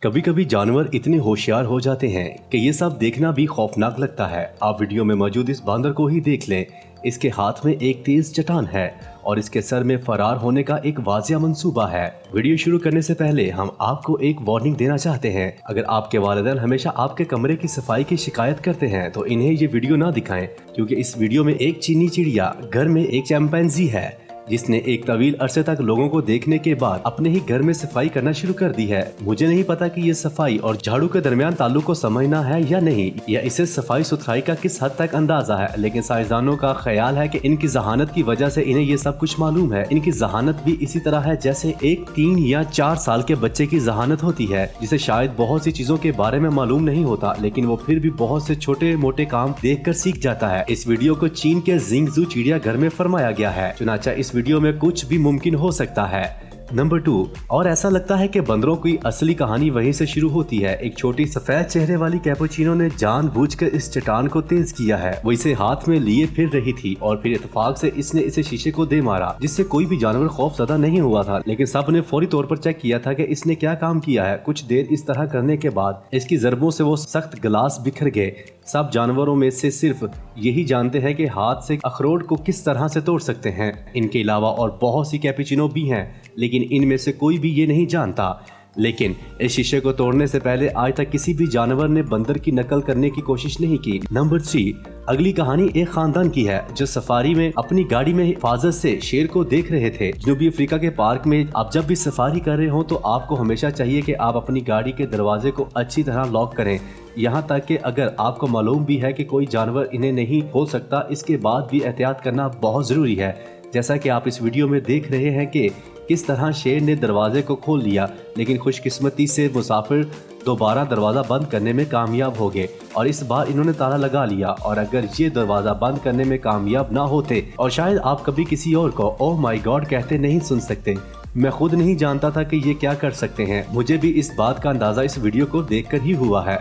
कभी कभी जानवर इतने होशियार हो जाते हैं कि ये सब देखना भी खौफनाक लगता है। आप वीडियो में मौजूद इस बांदर को ही देख लें। इसके हाथ में एक तेज चट्टान है और इसके सर में फरार होने का एक वाजिया मंसूबा है। वीडियो शुरू करने से पहले हम आपको एक वार्निंग देना चाहते हैं। अगर आपके वालिदैन हमेशा आपके कमरे की सफाई की शिकायत करते हैं तो इन्हें ये वीडियो ना दिखाएं, क्योंकि इस वीडियो में एक चीनी चिड़िया घर में एक चिंपैंजी है जिसने एक तवील अरसे तक लोगों को देखने के बाद अपने ही घर में सफाई करना शुरू कर दी है। मुझे नहीं पता कि ये सफाई और झाड़ू के दरमियान ताल्लुक को समझना है या नहीं, या इसे सफाई सुथराई का किस हद तक अंदाजा है, लेकिन साइंसदानों का ख्याल है कि इनकी जहानत की वजह से इन्हें ये सब कुछ मालूम है। इनकी जहानत भी इसी तरह है जैसे एक 3 या 4 साल के बच्चे की जहानत होती है, जिसे शायद बहुत सी चीजों के बारे में मालूम नहीं होता, लेकिन वो फिर भी बहुत से छोटे मोटे काम देख कर सीख जाता है। इस वीडियो को चीन के जिंगजू चिड़िया घर में फरमाया गया है। चुनाचा इस वीडियो में कुछ भी मुमकिन हो सकता है। नंबर 2, और ऐसा लगता है कि बंदरों की असली कहानी वहीं से शुरू होती है। एक छोटी सफेद चेहरे वाली कैपुचिनो ने जानबूझकर इस चट्टान को तेज किया है। वो इसे हाथ में लिए फिर रही थी और फिर इत्तेफाक से इसने इसे शीशे को दे मारा, जिससे कोई भी जानवर खौफज़दा नहीं हुआ था, लेकिन सब ने फौरी तौर पर चेक किया था कि इसने क्या काम किया है। कुछ देर इस तरह करने के बाद इसकी ज़रबों से वो सख्त गिलास बिखर गए। सब जानवरों में से सिर्फ यही जानते हैं कि हाथ से अखरोट को किस तरह से तोड़ सकते हैं। इनके अलावा और बहुत सी कैपुचिनो भी हैं, लेकिन इनमें से कोई भी ये नहीं जानता। लेकिन इस शीशे को तोड़ने से पहले आज तक किसी भी जानवर ने बंदर की नकल करने की कोशिश नहीं की। नंबर 3, अगली कहानी एक खानदान की है जो सफारी में अपनी गाड़ी में हिफाजत से शेर को देख रहे थे। जनूबी अफ्रीका के पार्क में आप जब भी सफारी कर रहे हो तो आपको हमेशा चाहिए कि आप अपनी गाड़ी के दरवाजे को अच्छी तरह लॉक करें, यहाँ तक कि अगर आपको मालूम भी है कि कोई जानवर इन्हें नहीं खोल सकता, इसके बाद भी एहतियात करना बहुत जरूरी है। जैसा कि आप इस वीडियो में देख रहे हैं कि किस तरह शेर ने दरवाजे को खोल लिया, लेकिन खुशकिस्मती से मुसाफिर दोबारा दरवाज़ा बंद करने में कामयाब हो गए और इस बार इन्होंने ताला लगा लिया। और अगर ये दरवाज़ा बंद करने में कामयाब ना होते और शायद आप कभी किसी और को ओह माय गॉड कहते नहीं सुन सकते। मैं खुद नहीं जानता था कि ये क्या कर सकते हैं। मुझे भी इस बात का अंदाज़ा इस वीडियो को देखकर ही हुआ है।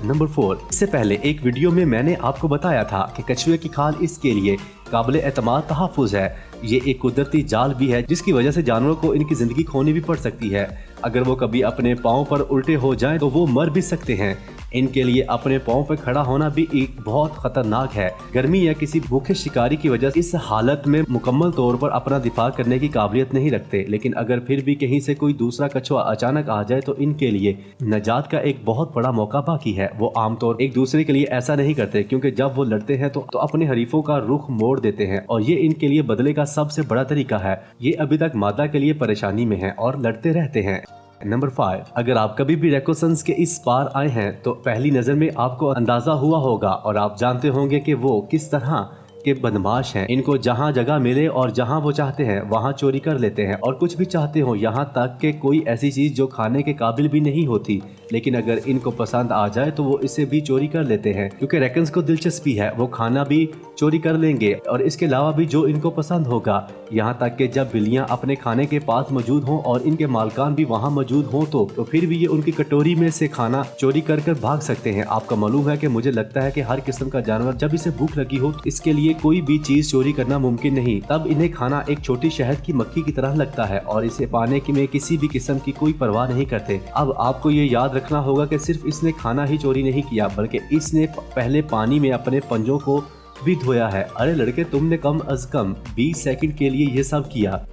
नंबर 4, इससे पहले एक वीडियो में मैंने आपको बताया था कि कछुए की खाल इसके लिए काबिल एतमाद तहफ़्फ़ुज़ है। ये एक कुदरती जाल भी है जिसकी वजह से जानवरों को इनकी ज़िंदगी खोनी भी पड़ सकती है। अगर वो कभी अपने पाँव पर उल्टे हो जाएं तो वो मर भी सकते हैं। इनके लिए अपने पाँव पर खड़ा होना भी एक बहुत खतरनाक है। गर्मी या किसी भूखे शिकारी की वजह से इस हालत में मुकम्मल तौर पर अपना दिफा करने की काबिलियत नहीं रखते, लेकिन अगर फिर भी कहीं से कोई दूसरा कछुआ अचानक आ जाए तो इनके लिए नजात का एक बहुत बड़ा मौका बाकी है। वो आमतौर एक दूसरे के लिए ऐसा नहीं करते, क्योंकि जब वो लड़ते हैं तो अपने हरीफों का रुख मोड़ देते हैं और ये इनके लिए बदले का सबसे बड़ा तरीका है। ये अभी तक मादा के लिए परेशानी में है और लड़ते रहते हैं। नंबर 5, अगर आप कभी भी रैकोसन्स के इस पार आए हैं तो पहली नज़र में आपको अंदाज़ा हुआ होगा और आप जानते होंगे कि वो किस तरह के बदमाश हैं। इनको जहां जगह मिले और जहां वो चाहते हैं वहां चोरी कर लेते हैं और कुछ भी चाहते हो, यहां तक कि कोई ऐसी चीज़ जो खाने के काबिल भी नहीं होती, लेकिन अगर इनको पसंद आ जाए तो वो इसे भी चोरी कर लेते हैं, क्योंकि रैकन्स को दिलचस्पी है। वो खाना भी चोरी कर लेंगे और इसके अलावा भी जो इनको पसंद होगा, यहाँ तक कि जब बिल्लियाँ अपने खाने के पास मौजूद हों और इनके मालकान भी वहाँ मौजूद हों तो फिर भी ये उनकी कटोरी में से खाना चोरी कर कर भाग सकते हैं। आपका मालूम है कि मुझे लगता है कि हर किस्म का जानवर जब इसे भूख लगी हो इसके लिए कोई भी चीज चोरी करना मुमकिन नहीं, तब इन्हें खाना एक छोटी शहद की मक्खी की तरह लगता है और इसे पाने में किसी भी किस्म की कोई परवाह नहीं करते। अब आपको ये याद रखना होगा कि सिर्फ इसने खाना ही चोरी नहीं किया, बल्कि इसने पहले पानी में अपने पंजों को भी धोया है। अरे लड़के, तुमने कम अज कम 20 सेकंड के लिए ये सब किया।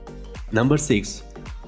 नंबर 6,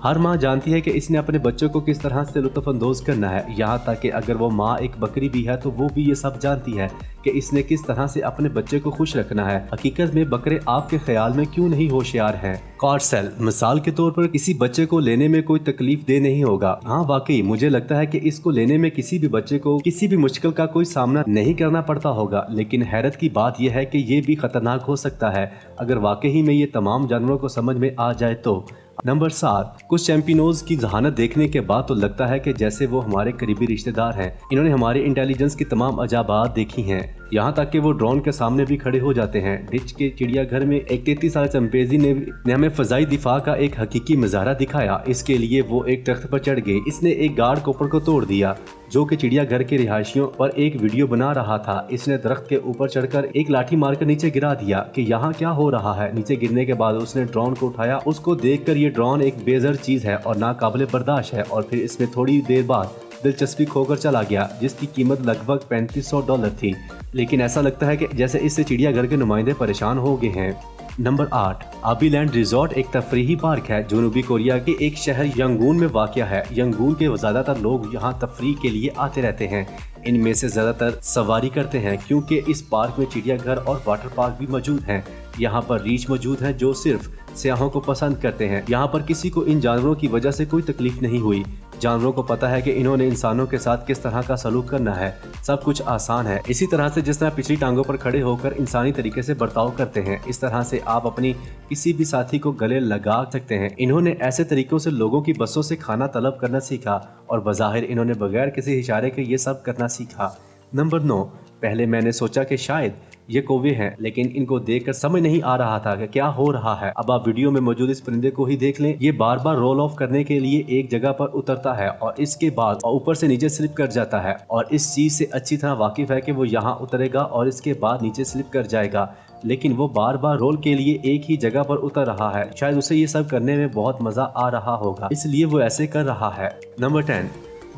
हर माँ जानती है कि इसने अपने बच्चों को किस तरह से लुत्फ़ अंदोज़ करना है, यहाँ तक कि अगर वो माँ एक बकरी भी है तो वो भी ये सब जानती है कि इसने किस तरह से अपने बच्चे को खुश रखना है। हकीकत में बकरे आपके ख्याल में क्यों नहीं होशियार हैं। कार्सेल मिसाल के तौर पर किसी बच्चे को लेने में कोई तकलीफ दे नहीं होगा। हाँ वाकई मुझे लगता है कि इसको लेने में किसी भी बच्चे को किसी भी मुश्किल का कोई सामना नहीं करना पड़ता होगा, लेकिन हैरत की बात यह है कि ये भी खतरनाक हो सकता है अगर वाकई में ये तमाम जानवरों को समझ में आ जाए तो। नंबर 7, कुछ चैंपियनोज की जहानत देखने के बाद तो लगता है कि जैसे वो हमारे करीबी रिश्तेदार हैं। इन्होंने हमारी इंटेलिजेंस की तमाम अजाबात देखी हैं, यहाँ तक कि वो ड्रोन के सामने भी खड़े हो जाते हैं। डिच के चिड़ियाघर में एक 33 साल चिंपैंजी ने हमें फजाई दिफा का एक हकीकी मुजाहरा दिखाया। इसके लिए वो एक तख्त पर चढ़ गए। इसने एक गार्ड कोपर को तोड़ दिया जो कि चिड़ियाघर के रिहायशियों पर एक वीडियो बना रहा था। इसने दरख्त के ऊपर चढ़कर एक लाठी मारकर नीचे गिरा दिया कि यहाँ क्या हो रहा है। नीचे गिरने के बाद उसने ड्रोन को उठाया। उसको देखकर ये ड्रोन एक बेजर चीज है और नाकाबिले बर्दाश्त है। और फिर इसमें थोड़ी देर बाद दिलचस्पी खोकर चला गया, जिसकी कीमत लगभग $3500 थी। लेकिन ऐसा लगता है कि जैसे इससे चिड़ियाघर के नुमाइंदे परेशान हो गए हैं। नंबर 8, आबीलैंड रिजॉर्ट एक तफरीही पार्क है। जनूबी कोरिया के एक शहर यंगून में वाक़या है। यंगून के ज्यादातर लोग यहाँ तफरीह के लिए आते रहते हैं। इनमें से ज्यादातर सवारी करते हैं क्योंकि इस पार्क में चिड़ियाघर और वाटर पार्क भी मौजूद हैं। यहाँ पर रीछ मौजूद है जो सिर्फ सियाहों को पसंद करते हैं। यहाँ पर किसी को इन जानवरों की वजह से कोई तकलीफ नहीं हुई। जानवरों को पता है कि इन्होंने इंसानों के साथ किस तरह का सलूक करना है। सब कुछ आसान है, इसी तरह से जिस तरह पिछली टांगों पर खड़े होकर इंसानी तरीके से बर्ताव करते हैं, इस तरह से आप अपनी किसी भी साथी को गले लगा सकते हैं। इन्होंने ऐसे तरीकों से लोगों की बसों से खाना तलब करना सीखा और बज़ाहिर इन्होंने बगैर किसी इशारे के ये सब करना सीखा। नंबर 9, पहले मैंने सोचा कि शायद ये कौवे हैं, लेकिन इनको देखकर समझ नहीं आ रहा था कि क्या हो रहा है। अब आप वीडियो में मौजूद इस परिंदे को ही देख लें। ये बार बार रोल ऑफ करने के लिए एक जगह पर उतरता है और इसके बाद ऊपर से नीचे स्लिप कर जाता है और इस चीज से अच्छी तरह वाकिफ है कि वो यहाँ उतरेगा और इसके बाद नीचे स्लिप कर जाएगा, लेकिन वो बार बार रोल के लिए एक ही जगह पर उतर रहा है। शायद उसे ये सब करने में बहुत मजा आ रहा होगा, इसलिए वो ऐसे कर रहा है। Number 10,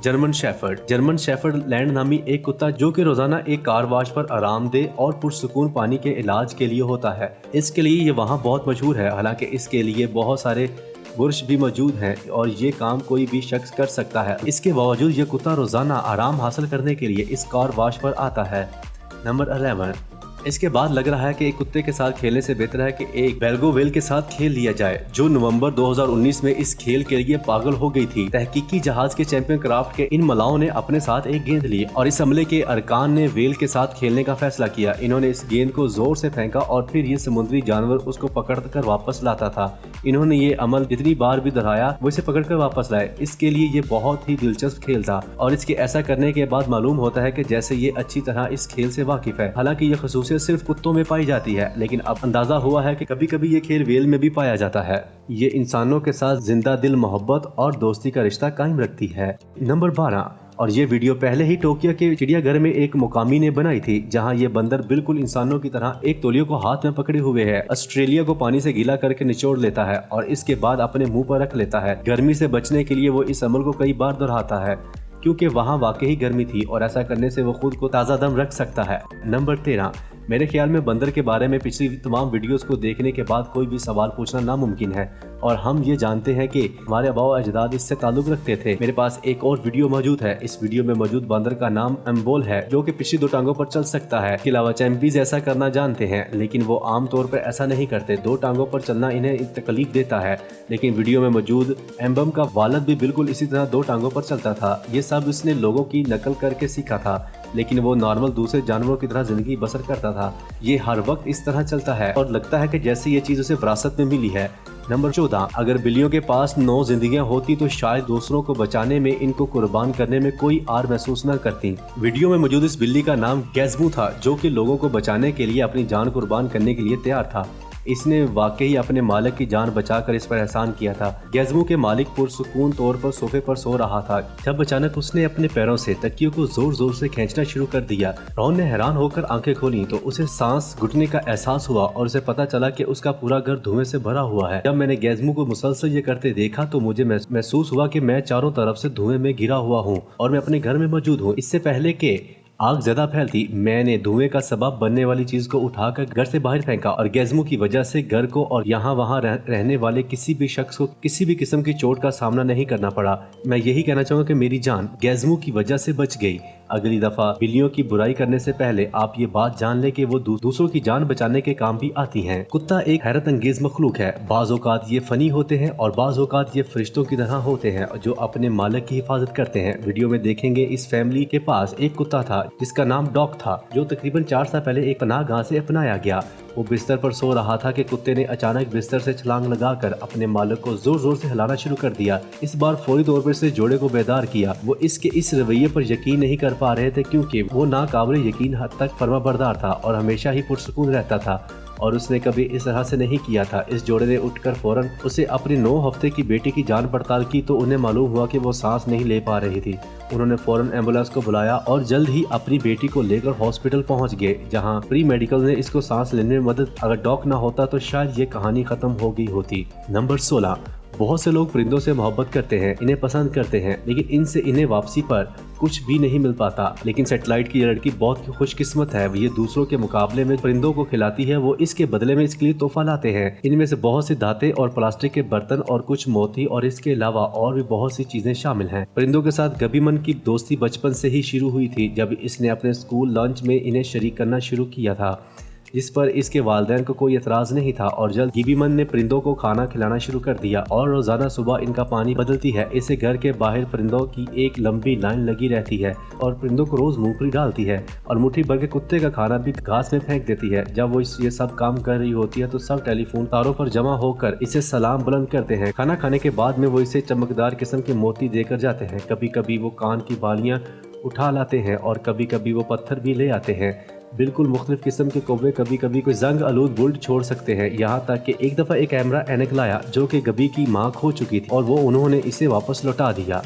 German shepherd. German shepherd land नामी एक कुत्ता जो कि रोजाना एक कार वॉश पर आरामदेह और पुरसुकून पानी के इलाज के लिए होता है। इसके लिए ये वहाँ बहुत मशहूर है। हालांकि इसके लिए बहुत सारे बुरश भी मौजूद हैं और ये काम कोई भी शख्स कर सकता है। इसके बावजूद ये कुत्ता रोजाना आराम हासिल करने के लिए इस कार वॉश पर आता है। नंबर 11, इसके बाद लग रहा है कि एक कुत्ते के साथ खेलने से बेहतर है कि एक बेल्गो व्हेल के साथ खेल लिया जाए, जो नवंबर 2019 में इस खेल के लिए पागल हो गई थी। तहकीकी जहाज के चैंपियन क्राफ्ट के इन मलाओं ने अपने साथ एक गेंद ली और इस हमले के अरकान ने व्हेल के साथ खेलने का फैसला किया। इन्होंने इस गेंद को जोर से फेंका और फिर ये समुद्री जानवर उसको पकड़ कर वापस लाता था। इन्होंने ये अमल जितनी बार भी दोहराया वो इसे पकड़ कर वापस लाए। इसके लिए ये बहुत ही दिलचस्प खेल था और इसके ऐसा करने के बाद मालूम होता है कि जैसे ये अच्छी तरह इस खेल से वाकिफ है। हालांकि ये खसूसियत सिर्फ कुत्तों में पाई जाती है, लेकिन अब अंदाजा हुआ है कि कभी कभी ये खेल व्हेल में भी पाया जाता है। ये इंसानों के साथ जिंदा दिल मोहब्बत और दोस्ती का रिश्ता कायम रखती है। नंबर 12, और ये वीडियो पहले ही टोक्यो के चिड़ियाघर में एक मुकामी ने बनाई थी, जहां ये बंदर बिल्कुल इंसानों की तरह एक तौलिया को हाथ में पकड़े हुए है। ऑस्ट्रेलिया को पानी से गीला करके निचोड़ लेता है और इसके बाद अपने मुंह पर रख लेता है। गर्मी से बचने के लिए वो इस अमल को कई बार दोहराता है क्योंकि वहाँ वाकई गर्मी थी और ऐसा करने से वो खुद को ताज़ा दम रख सकता है। नंबर 13, मेरे ख्याल में बंदर के बारे में पिछली तमाम वीडियोस को देखने के बाद कोई भी सवाल पूछना नामुमकिन है और हम ये जानते हैं कि हमारे आबाओ अजदाद इससे ताल्लुक रखते थे। मेरे पास एक और वीडियो मौजूद है। इस वीडियो में मौजूद बंदर का नाम एम्बोल है, जो कि पिछली 2 टांगों पर चल सकता है। इसके अलावा चैंपीज ऐसा करना जानते हैं, लेकिन वो आम तौर पर ऐसा नहीं करते। 2 टांगों पर चलना इन्हें तकलीफ देता है, लेकिन वीडियो में मौजूद एम्बम का वालद भी बिल्कुल इसी तरह 2 टांगों पर चलता था। ये सब इसने लोगों की नकल करके सीखा था, लेकिन वो नॉर्मल दूसरे जानवरों की तरह जिंदगी बसर करता था। ये हर वक्त इस तरह चलता है और लगता है कि जैसे ये चीज उसे विरासत में मिली है। नंबर 14, अगर बिल्लियों के पास 9 जिंदगियां होती तो शायद दूसरों को बचाने में, इनको कुर्बान करने में कोई आर महसूस न करती। वीडियो में मौजूद इस बिल्ली का नाम गैज़्मू था, जो कि लोगों को बचाने के लिए अपनी जान कुर्बान करने के लिए तैयार था। इसने वाकई अपने मालिक की जान बचाकर इस पर एहसान किया था। गैज़्मू के मालिक पुरसुकून तौर पर सोफे पर सो रहा था जब अचानक उसने अपने पैरों से तकियों को जोर जोर से खींचना शुरू कर दिया। रॉन ने हैरान होकर आंखें खोली तो उसे सांस घुटने का एहसास हुआ और उसे पता चला कि उसका पूरा घर धुएं से भरा हुआ है। जब मैंने गैज़्मू को मुसलसल ये करते देखा तो मुझे महसूस हुआ कि मैं चारों तरफ से धुएं में घिरा हुआ हूँ और मैं अपने घर में मौजूद हूँ। इससे पहले कि आग ज्यादा फैलती, मैंने धुएं का सबब बनने वाली चीज को उठाकर घर से बाहर फेंका और गैज़्मू की वजह से घर को और यहाँ वहाँ रहने वाले किसी भी शख्स को किसी भी किस्म की चोट का सामना नहीं करना पड़ा। मैं यही कहना चाहूँगा कि मेरी जान गैज़्मू की वजह से बच गई। अगली दफा बिल्लियों की बुराई करने से पहले आप ये बात जान ले कि वो दूसरों की जान बचाने के काम भी आती हैं। कुत्ता एक हैरत अंगेज मखलूक है। बाज़ औक़ात ये फनी होते हैं और बाज़ औक़ात ये फरिश्तों की तरह होते हैं जो अपने मालिक की हिफाजत करते हैं। वीडियो में देखेंगे इस फैमिली के पास एक कुत्ता था जिसका नाम डॉग था, जो तकरीबन 4 साल पहले एक पनाहगाह से अपनाया गया। वो बिस्तर पर सो रहा था कि कुत्ते ने अचानक बिस्तर से छलांग लगाकर अपने मालिक को जोर जोर से हिलाना शुरू कर दिया। इस बार फौरी तौर पर इस जोड़े को बेदार किया। वो इसके इस रवैये पर यकीन नहीं कर पा रहे थे क्योंकि वो नाकाबिल यकीन हद तक फर्माबरदार था और हमेशा ही पुरसुकून रहता था और उसने कभी इस तरह से नहीं किया था। इस जोड़े ने उठकर फौरन उसे अपनी 9 हफ्ते की बेटी की जान पड़ताल की तो उन्हें मालूम हुआ कि वो सांस नहीं ले पा रही थी। उन्होंने फौरन एम्बुलेंस को बुलाया और जल्द ही अपनी बेटी को लेकर हॉस्पिटल पहुंच गए, जहां प्री मेडिकल ने इसको सांस लेने में मदद। अगर डॉग ना होता तो शायद ये कहानी खत्म हो गई होती। नंबर 16, बहुत से लोग परिंदों से मोहब्बत करते हैं, इन्हें पसंद करते हैं, लेकिन इनसे इन्हें वापसी पर कुछ भी नहीं मिल पाता। लेकिन सैटेलाइट की ये लड़की बहुत खुशकिस्मत है, ये दूसरों के मुकाबले में परिंदों को खिलाती है, वो इसके बदले में इसके लिए तोहफा लाते हैं। इनमें से बहुत से दाते और प्लास्टिक के बर्तन और कुछ मोती और इसके अलावा और भी बहुत सी चीजें शामिल हैं। परिंदों के साथ गबीमन की दोस्ती बचपन से ही शुरू हुई थी, जब इसने अपने स्कूल लंच में इन्हें शरीक करना शुरू किया था, जिस पर इसके वालिदैन को कोई एतराज नहीं था। और जल्द गिबीमन ने परिंदों को खाना खिलाना शुरू कर दिया और रोजाना सुबह इनका पानी बदलती है। इसे घर के बाहर परिंदों की एक लंबी लाइन लगी रहती है और परिंदों को रोज मूंगफली डालती है और मुट्ठी भर के कुत्ते का खाना भी घास में फेंक देती है। जब वो ये सब काम कर रही होती है तो सब टेलीफोन तारों पर जमा होकर इसे सलाम बुलंद करते हैं। खाना खाने के बाद में वो इसे चमकदार किस्म के मोती देकर जाते हैं। कभी कभी वो कान की बालियां उठा लाते हैं और कभी कभी वो पत्थर भी ले आते हैं। बिल्कुल मुख्तलिफ किस्म के कौवे कभी कभी कोई जंग आलूद बुल्ट छोड़ सकते हैं। यहाँ तक कि एक दफ़ा एक कैमरा एनक लाया जो कि गबी की माँ खो चुकी थी और वो उन्होंने इसे वापस लौटा दिया।